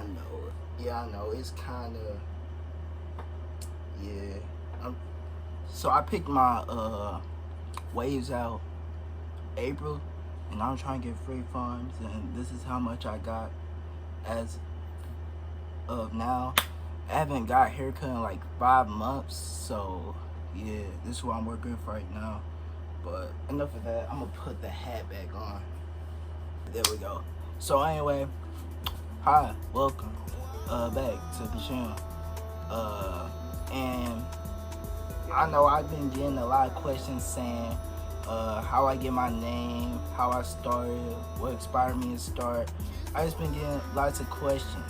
I know. Yeah, I know. It's kind of, yeah. So I picked my waves out April, and I'm trying to get free funds, and this is how much I got as of now. I haven't got a haircut in like 5 months, so yeah, this is what I'm working with right now. But enough of that. I'm gonna put the hat back on. There we go. So anyway, hi, welcome back to the channel. And I know I've been getting a lot of questions saying how I get my name, how I started, what inspired me to start. I just been getting lots of questions.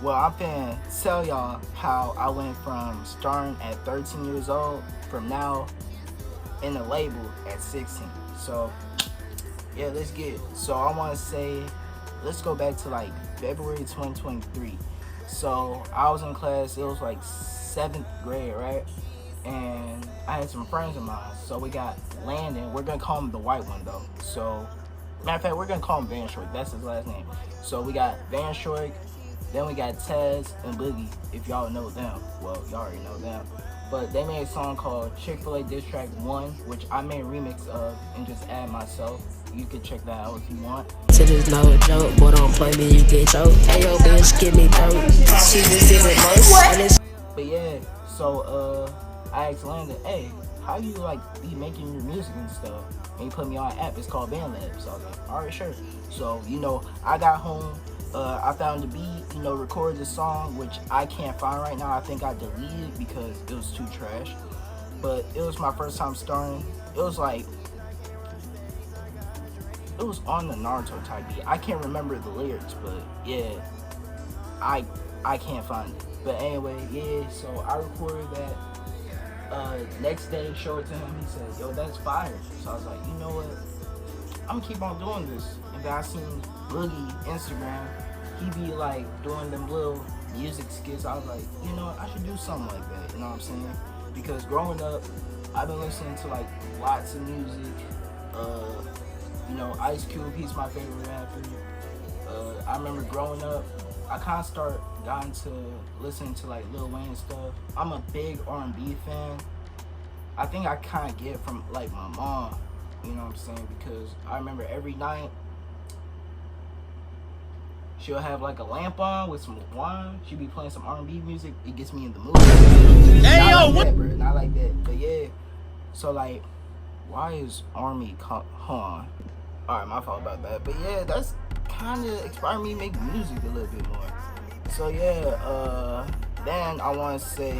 Well, I'm finna tell y'all how I went from starting at 13 years old from now in the label at 16. So yeah, let's get it. So I want to say, let's go back to like February 2023. So I was in class, it was like 7th grade, right? And I had some friends of mine. So we got Landon, we're gonna call him the white one though. So matter of fact, we're gonna call him Van Short, that's his last name. So we got Van Short, then we got Taz and Boogie, if y'all know them. Well, y'all already know them. But they made a song called Chick-fil-A Diss Track 1, which I made a remix of and just add myself. You can check that out if you want. To this no joke, boy, don't play me, you get choked. Hey, yo, bitch, give me broke. She just did it most. But yeah, so I asked Landon, hey, how you like be making your music and stuff? And he put me on an app, it's called BandLab. So I was like, alright, sure. So, you know, I got home, I found the beat, you know, recorded the song, which I can't find right now. I think I deleted because it was too trash. But it was my first time starting. It was like, it was on the Naruto type beat. I can't remember the lyrics, but yeah, I can't find it. But anyway, yeah, so I recorded that. Next day, showed it to him. He said, yo, that's fire. So I was like, you know what? I'm gonna keep on doing this. And then I seen Boogie Instagram. He be like doing them little music skits. I was like, you know what? I should do something like that. You know what I'm saying? Because growing up, I've been listening to like lots of music. You know, Ice Cube, he's my favorite rapper. I remember growing up, I kind of got into listening to like Lil Wayne and stuff. I'm a big R&B fan. I think I kind of get it from like my mom, you know what I'm saying? Because I remember every night, she'll have like a lamp on with some wine. She'll be playing some R&B music. It gets me in the mood. Hey, yo, what? That, bro. Not like that, but yeah. So like, why is Army hold on? Alright, my fault about that. But yeah, that's kind of inspired me to make music a little bit more. So yeah, then I want to say,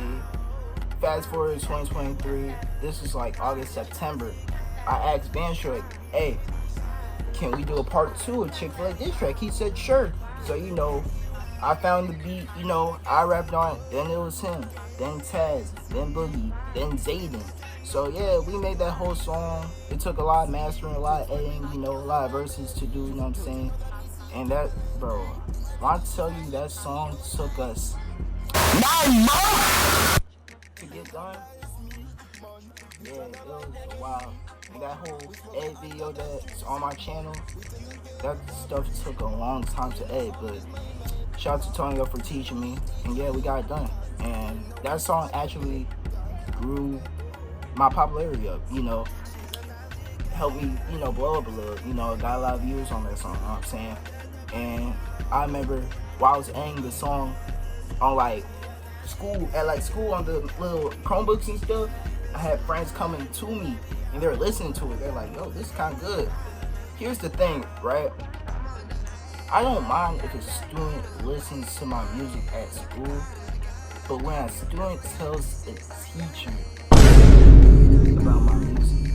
fast forward to 2023. This is like August, September. I asked Van Short, hey, can we do a part 2 of Chick-fil-A Diss Track? He said, sure. So, you know, I found the beat, you know, I rapped on it, then it was him, then Taz, then Boogie, then Zayden. So yeah, we made that whole song. It took a lot of mastering, a lot of editing, you know, a lot of verses to do, you know what I'm saying? And that, bro, when I tell you that song took us 9 months to get done, yeah, it was wild. And that whole edit video that's on my channel, that stuff took a long time to edit, but shout out to Tonyo for teaching me, and yeah, we got it done. And that song actually grew my popularity up, you know, helped me, you know, blow up a little, you know, got a lot of views on that song, you know what I'm saying? And I remember while I was editing the song on like school, on the little Chromebooks and stuff, I had friends coming to me and they were listening to it. They're like, yo, this is kind of good. Here's the thing, right? I don't mind if a student listens to my music at school, but when a student tells a teacher about my music,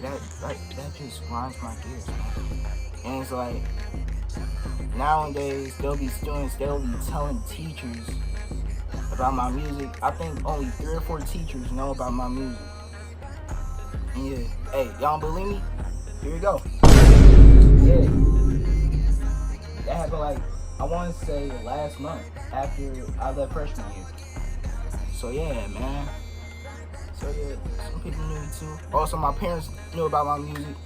that just grinds my gears, man. And it's like, nowadays, there'll be students, they'll be telling teachers about my music. I think only 3 or 4 teachers know about my music. And yeah, hey, y'all don't believe me? Here we go. Yeah. That happened like, I want to say last month after I left freshman year. So yeah, man. So yeah, some people knew me too. Also, my parents knew about my music.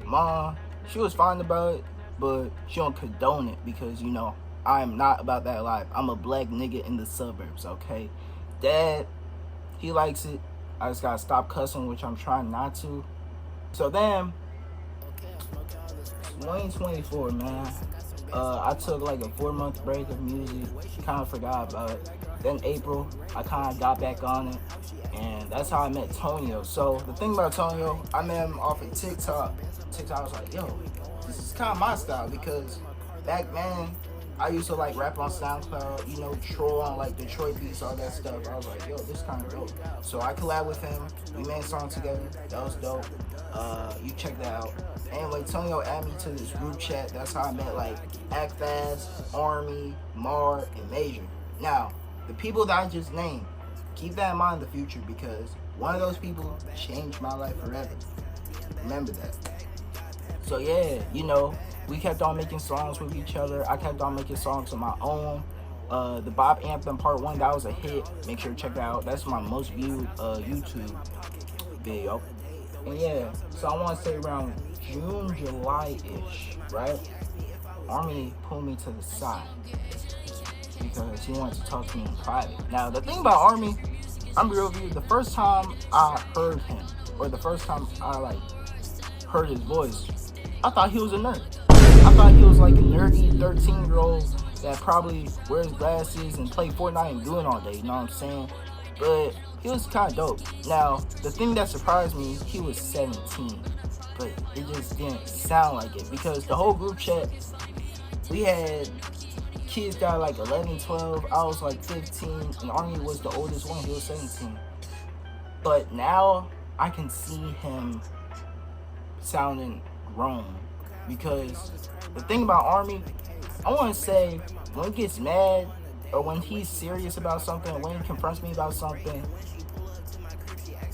Mom, she was fine about it. but she don't condone it because, you know, I'm not about that life. I'm a black nigga in the suburbs, okay? Dad, he likes it. I just gotta stop cussing, which I'm trying not to. So then, 2024, man. I took like a 4-month break of music, kind of forgot about it. Then April, I kind of got back on it, and that's how I met Tonio. So the thing about Tonio, I met him off of TikTok. I was like, yo, this is kind of my style because back then, I used to like rap on SoundCloud, you know, troll on like Detroit beats, all that stuff. I was like, yo, this kind of dope. So I collabed with him. We made a song together. That was dope. You check that out. Anyway, Tonio added me to this group chat. That's how I met like Act Fast, Army, Mar, and Major. Now, the people that I just named, keep that in mind in the future because one of those people changed my life forever. Remember that. So yeah, you know, we kept on making songs with each other. I kept on making songs of my own. The Bob Anthem Part 1, that was a hit. Make sure to check that out. That's my most viewed YouTube video. And yeah, so I want to say around June, July-ish, right? Army pulled me to the side because he wanted to talk to me in private. Now, the thing about Army, I'm real with you, the first time I heard him, or the first time I like heard his voice, I thought he was a nerd. I thought he was like a nerdy 13-year-old that probably wears glasses and play Fortnite and do it all day, you know what I'm saying? But he was kind of dope. Now, the thing that surprised me, he was 17. But it just didn't sound like it because the whole group chat, we had kids that were like 11, 12, I was like 15, and Army was the oldest one, he was 17. But now, I can see him sounding grown because the thing about Army, I want to say, when he gets mad, or when he's serious about something, or when he confronts me about something,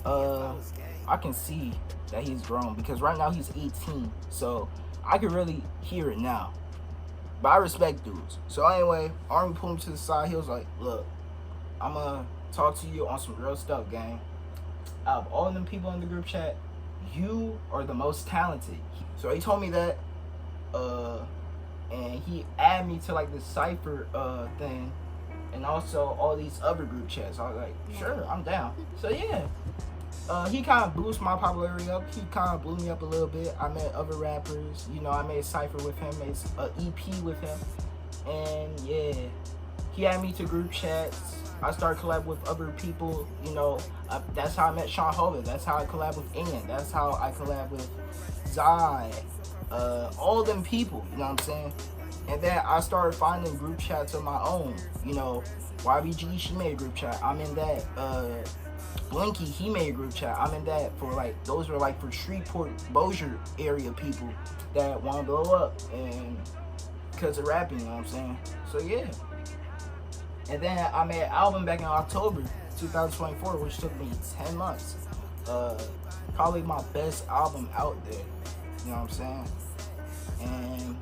I can see that he's grown because right now he's 18, so I can really hear it now. But I respect dudes. So anyway, Army pulled him to the side. He was like, look, I'm gonna talk to you on some real stuff, gang. Out of all of them people in the group chat, you are the most talented. So he told me that, and he added me to like this cypher thing, and also all these other group chats. I was like, sure, I'm down. So yeah, he kind of boosted my popularity up. He kind of blew me up a little bit. I met other rappers. You know, I made a cypher with him, made an EP with him, and yeah, he added me to group chats. I started collab with other people. You know, that's how I met Sean Hovind. That's how I collab with Ian. That's how I collab with Zai. All them people, you know what I'm saying? And then I started finding group chats of my own. You know, YBG, she made a group chat. I'm in that. Blinky, he made a group chat. I'm in that for like, those are like for Shreveport, Bossier area people that want to blow up and because of rapping, you know what I'm saying? So yeah. And then I made an album back in October 2024, which took me 10 months. Probably my best album out there. You know what I'm saying? And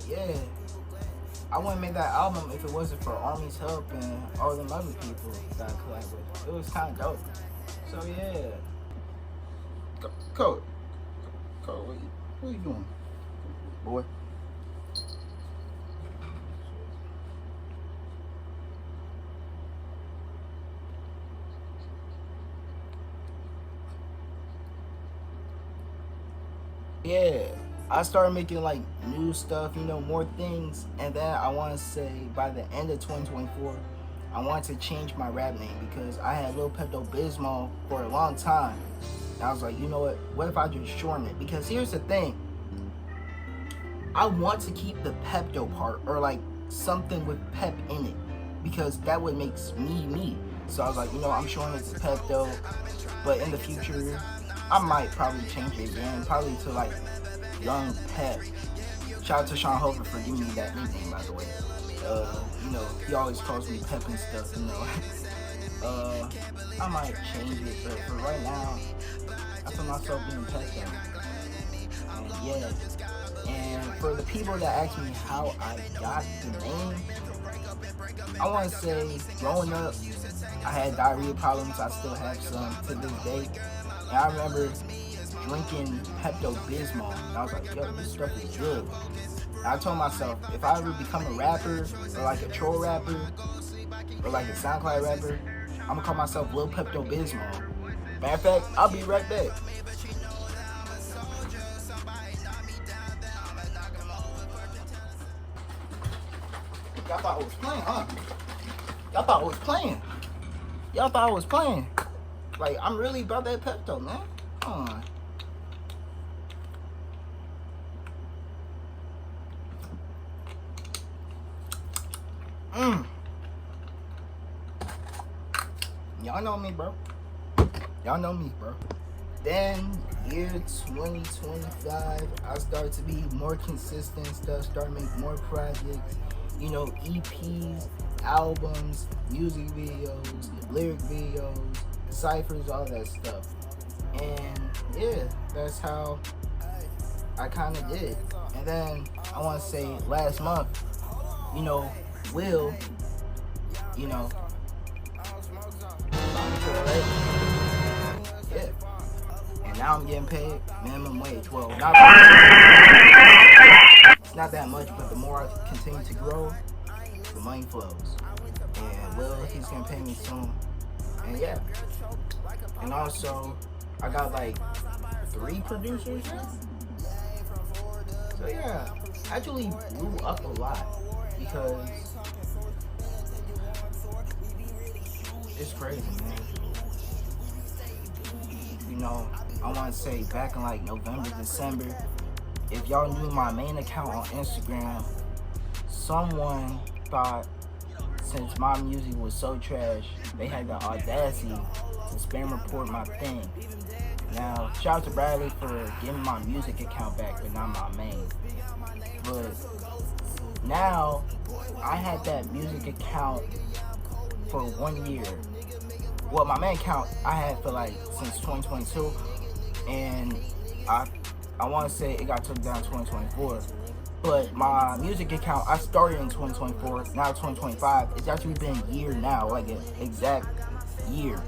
yeah, I wouldn't make that album if it wasn't for Army's help and all them other people that I collabed with. It was kind of dope. So yeah. Code, what are you doing, boy? Yeah, I started making like new stuff, you know, more things, and then I want to say by the end of 2024, I wanted to change my rap name because I had Lil Pepto Bismol for a long time. And I was like, you know what if I just shorten it? Because here's the thing, I want to keep the Pepto part or like something with pep in it because that would make me me. So I was like, you know, I'm shortening it to Pepto, but in the future, I might probably change it again, probably to like Young Pep. Shout out to Sean Hovind for giving me that nickname, by the way. You know, he always calls me Pep and stuff, you know. I might change it, but for right now, I feel myself being Pepto. And yeah. And for the people that ask me how I got the name, I want to say, growing up, I had diarrhea problems. I still have some to this day. And I remember drinking Pepto Bismol, and I was like, yo, this stuff is good. I told myself, if I ever become a rapper, or like a troll rapper, or like a SoundCloud rapper, I'm gonna call myself Lil Pepto Bismol. Matter of fact, I'll be right back. Y'all thought I was playing, huh? Y'all thought I was playing. Y'all thought I was playing. Like, I'm really about that Pepto, man. Come on. Y'all know me, bro. Y'all know me, bro. Then, year 2025, I started to be more consistent stuff, start making more projects, you know, EPs, albums, music videos, lyric videos, ciphers, all that stuff. And yeah, that's how I kind of did. And then I want to say last month, you know, Will, you know, yeah. And now I'm getting paid minimum wage. Well, not it's not that much, but the more I continue to grow, the money flows. And Will, he's gonna pay me soon. And yeah. And also, I got like 3 producers now. So yeah, actually blew up a lot because it's crazy, man. You know, I want to say back in like November, December, if y'all knew my main account on Instagram, someone thought since my music was so trash, they had the audacity to spam report my thing. Now, shout out to Bradley for getting my music account back, but not my main. But now, I had that music account for 1 year. Well, my main account I had for like since 2022, and I want to say it got took down in 2024. But my music account I started in 2024. Now 2025. It's actually been a year now, like an exact year,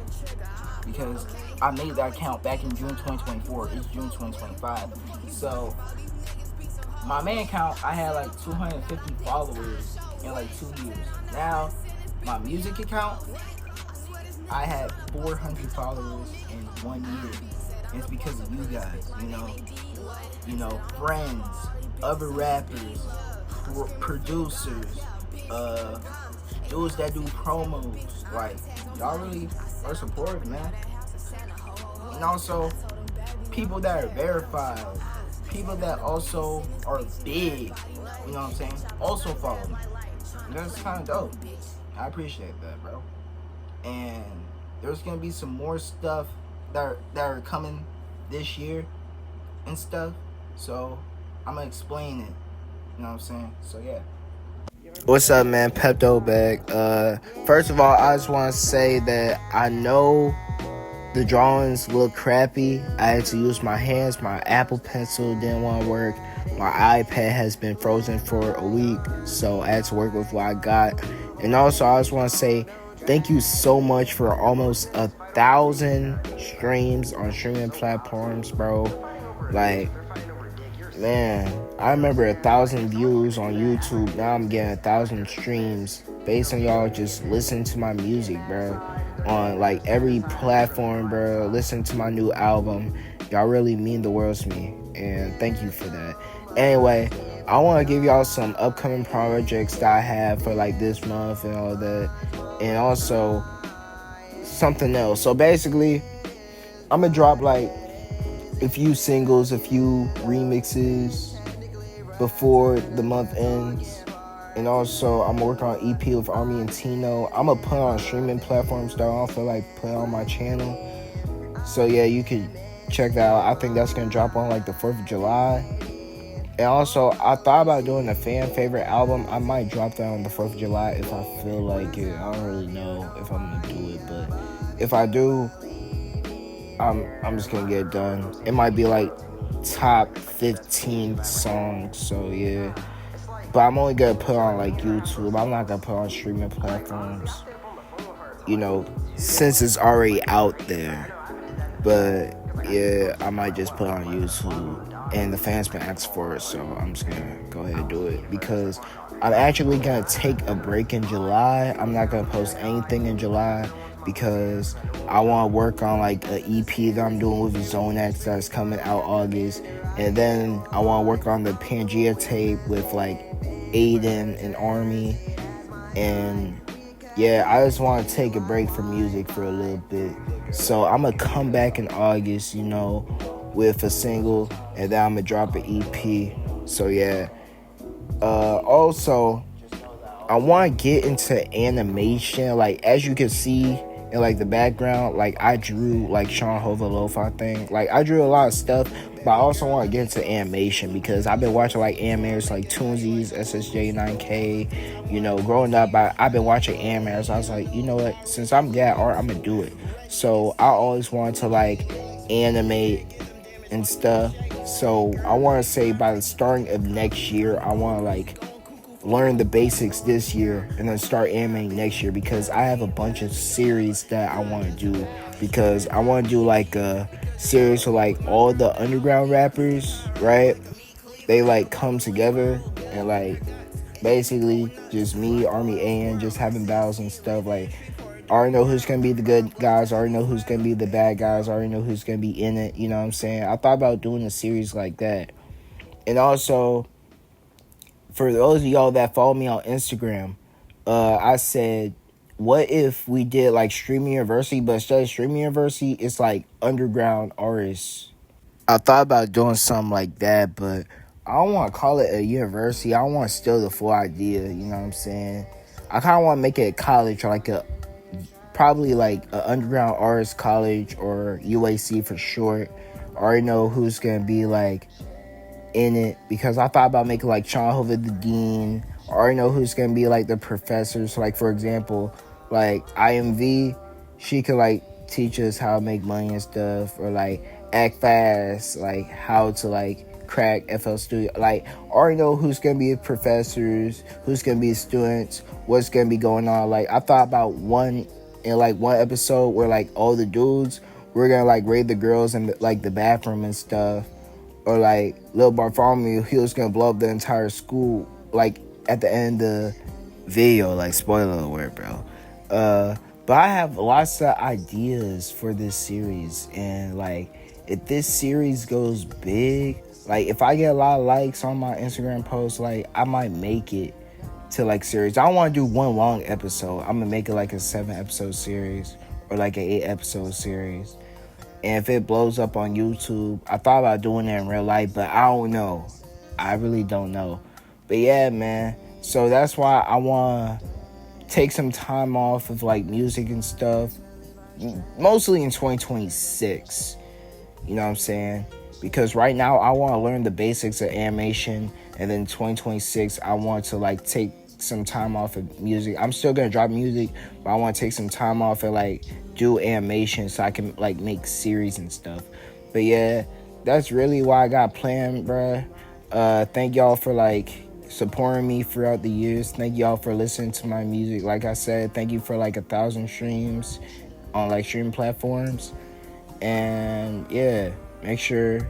because I made that account back in June 2024. It's June 2025. So my main account I had like 250 followers in like 2 years. Now my music account I had 400 followers in 1 year. And it's because of you guys, you know, friends, other rappers, producers, dudes that do promos. Like, y'all really are supportive, man. And also, people that are verified, people that also are big, you know what I'm saying, also follow me. And that's kind of dope. I appreciate that, bro. And there's gonna be some more stuff that are coming this year and stuff. So I'm gonna explain it. You know what I'm saying? So yeah. What's up, man? Pepto back. First of all, I just want to say that I know the drawings look crappy. I had to use my hands. My Apple Pencil didn't want to work. My iPad has been frozen for a week, so I had to work with what I got. And also, I just want to say thank you so much for almost 1,000 streams on streaming platforms, bro. Like, man, I remember 1,000 views on YouTube. Now I'm getting 1,000 streams based on y'all just listening to my music, bro. On like every platform, bro. Listen to my new album. Y'all really mean the world to me, and thank you for that. Anyway, I want to give y'all some upcoming projects that I have for like this month and all that, and also something else. So basically, I'm gonna drop like a few singles, a few remixes before the month ends. And also, I'm working on EP with Army and Tino. I'm gonna put on streaming platforms that I don't feel like put on my channel. So yeah, you can check that out. I think that's gonna drop on like the 4th of July. And also, I thought about doing a fan favorite album. I might drop that on the 4th of July if I feel like it. I don't really know if I'm gonna do it, but if I do, I'm just gonna get it done. It might be like top 15 songs, so yeah. But I'm only gonna put on like YouTube. I'm not gonna put on streaming platforms, you know, since it's already out there. But Yeah, I might just put it on YouTube, and the fans been asking for it, so I'm just gonna go ahead and do it because I'm actually gonna take a break in July. I'm not gonna post anything in July because I want to work on like an EP that I'm doing with Zone X that's coming out August, and then I want to work on the Pangea tape with like Aiden and Army, and yeah, I just want to take a break from music for a little bit. So I'm gonna come back in August, with a single, and then I'm gonna drop an EP. So yeah. Also, I want to get into animation. Like as you can see in like the background, like I drew like Sean Hova Lo-Fi thing. Like I drew a lot of stuff, but I also want to get into animation because I've been watching like animators like Toonsies, SSJ9K. Growing up, I've been watching animators. I was like, you know what? Since I'm good at art, I'm gonna do it. So I always wanted to like animate and stuff. So I want to say by the starting of next year, I want to like learn the basics this year and then start animating next year because I have a bunch of series that I want to do because I want to do like a series for like all the underground rappers, right? They like come together and like basically just me, Army AN, just having battles and stuff. Like I already know who's gonna be the good guys, I already know who's gonna be the bad guys, I already know who's gonna be in it, you know what I'm saying? I thought about doing a series like that. And also, for those of y'all that follow me on Instagram, I said, what if we did like Streaming University, but instead of Streaming University, it's like underground artists. I thought about doing something like that, but I don't want to call it a university. I don't want to steal the full idea, you know what I'm saying? I kind of want to make it a college, or like probably like an underground artist college, or UAC for short. I already know who's going to be like in it because I thought about making like Sean Hova the dean. I already know who's gonna be like the professors. Like for example, like IMV, she could like teach us how to make money and stuff, or like Act Fast, like how to like crack FL Studio. Like I already know who's gonna be professors, who's gonna be students, what's gonna be going on. Like I thought about one episode where like all the dudes we're gonna like raid the girls in like the bathroom and stuff. Or like Lil Bartholomew, he was gonna blow up the entire school, like at the end of the video, like spoiler alert, bro. But I have lots of ideas for this series, and like if this series goes big, like if I get a lot of likes on my Instagram post, like I might make it to like series. I don't want to do one long episode. I'm gonna make it like a 7-episode series or like an 8-episode series. And if it blows up on YouTube, I thought about doing it in real life, but I don't know. I really don't know. But yeah, man. So that's why I want to take some time off of like music and stuff. Mostly in 2026. You know what I'm saying? Because right now I want to learn the basics of animation. And then 2026, I want to like take some time off of music. I'm still going to drop music, but I want to take some time off and like do animation so I can like make series and stuff. But yeah, that's really what I got planned, bruh. Thank y'all for like supporting me throughout the years. Thank y'all for listening to my music. Like I said, thank you for like 1,000 streams on like streaming platforms. And yeah, make sure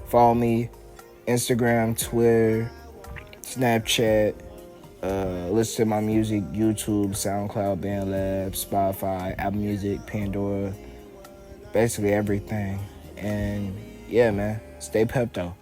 follow me Instagram, Twitter, Snapchat. Listen to my music, YouTube, SoundCloud, BandLab, Spotify, Apple Music, Pandora, basically everything. And yeah, man, stay Pepto.